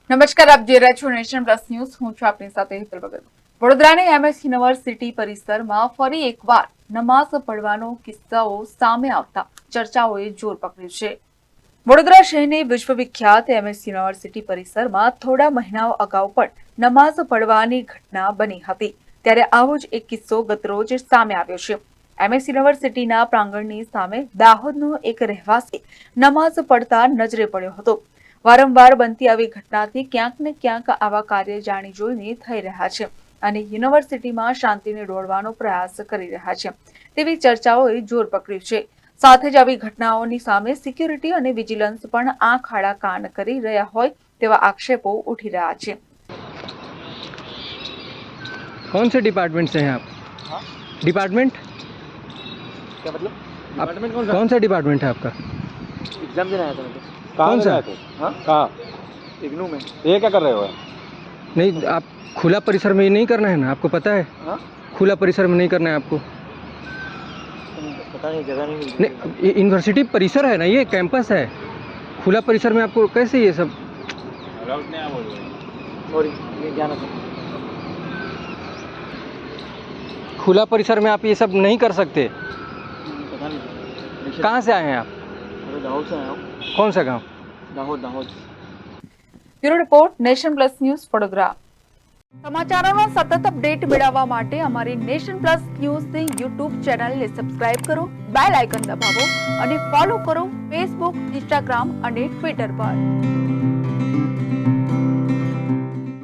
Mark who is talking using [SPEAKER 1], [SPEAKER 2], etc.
[SPEAKER 1] નમસ્કાર, આપ જોઈ રહ્યા છો નેશન પ્લસ ન્યૂઝ. હું છું આપની સાથે હેતલ ભગત. વડોદરાની એમએસ યુનિવર્સિટી પરિસરમાં ફરી એકવાર નમાઝ પડવાનો કિસ્સાઓ સામે આવતા ચર્ચાઓએ જોર પકડ્યું છે. વડોદરા શહેરની વિશ્વવિખ્યાત એમએસ યુનિવર્સિટી પરિસરમાં થોડા મહિનાઓ અગાઉ પણ નમાઝ પડવાની ઘટના બની હતી. ત્યારે આવો જ એક કિસ્સો ગતરોજ સામે આવ્યો છે. એમએસ યુનિવર્સિટીના પ્રાંગણની સામે દાહોદનો એક રહેવાસી નમાઝ પડતા નજરે પડ્યો હતો. વારંવાર બનતી આવી ઘટનાથી ક્યાંક ને ક્યાંક આવા કાર્ય જાણી જોઈને થઈ રહ્યા છે અને યુનિવર્સિટીમાં શાંતિને ડોળવાનો પ્રયાસ કરી રહ્યા છે તેવી ચર્ચાઓએ જોર પકડ્યું છે. સાથે જ આવી ઘટનાઓની સામે સિક્યુરિટી અને વિજિલન્સ પણ આંખ આડા કાન કરી રહ્યા હોય તેવા આક્ષેપો ઉઠી રહ્યા છે.
[SPEAKER 2] कौन से डिपार्टमेंट से हैं आप?
[SPEAKER 3] हाँ?
[SPEAKER 2] डिपार्टमेंट
[SPEAKER 3] क्या मतलब
[SPEAKER 2] आप
[SPEAKER 3] डिपार्टमेंट
[SPEAKER 2] कौन सा डिपार्टमेंट है आपका?
[SPEAKER 3] एग्जाम देने आया था मैं तो।
[SPEAKER 2] कौन सा?
[SPEAKER 3] हाँ
[SPEAKER 4] कहाँ?
[SPEAKER 3] इग्नू में।
[SPEAKER 4] ये क्या कर रहे हो?
[SPEAKER 2] नहीं, आप खुला परिसर में ये नहीं करना है ना, आपको पता है?
[SPEAKER 3] हाँ
[SPEAKER 2] खुला परिसर में नहीं करना है आपको.
[SPEAKER 3] पता नहीं, जगह नहीं मिली।
[SPEAKER 2] नहीं, ये यूनिवर्सिटी परिसर है ना, ये कैंपस है. खुला परिसर में आपको कैसे ये सब?
[SPEAKER 3] सॉरी, ये ध्यान रखो।
[SPEAKER 2] खुला परिसर में आप ये सब नहीं कर सकते.
[SPEAKER 3] पता नहीं
[SPEAKER 2] कहाँ से आए हैं आप?
[SPEAKER 3] मैं दाहोद से आया हूँ।
[SPEAKER 2] कौन सा गांव?
[SPEAKER 3] Dahod.
[SPEAKER 1] Bureau report, nation plus news, Vadodara. સમાચારોનો સતત અપડેટ મેળવવા માટે અમારી નેશન પ્લસ ન્યૂઝની યુટ્યુબ ચેનલને સબસ્ક્રાઇબ કરો, બેલ આઇકન દબાવો અને ફોલો કરો ફેસબુક, ઇન્સ્ટાગ્રામ અને ટ્વિટર પર.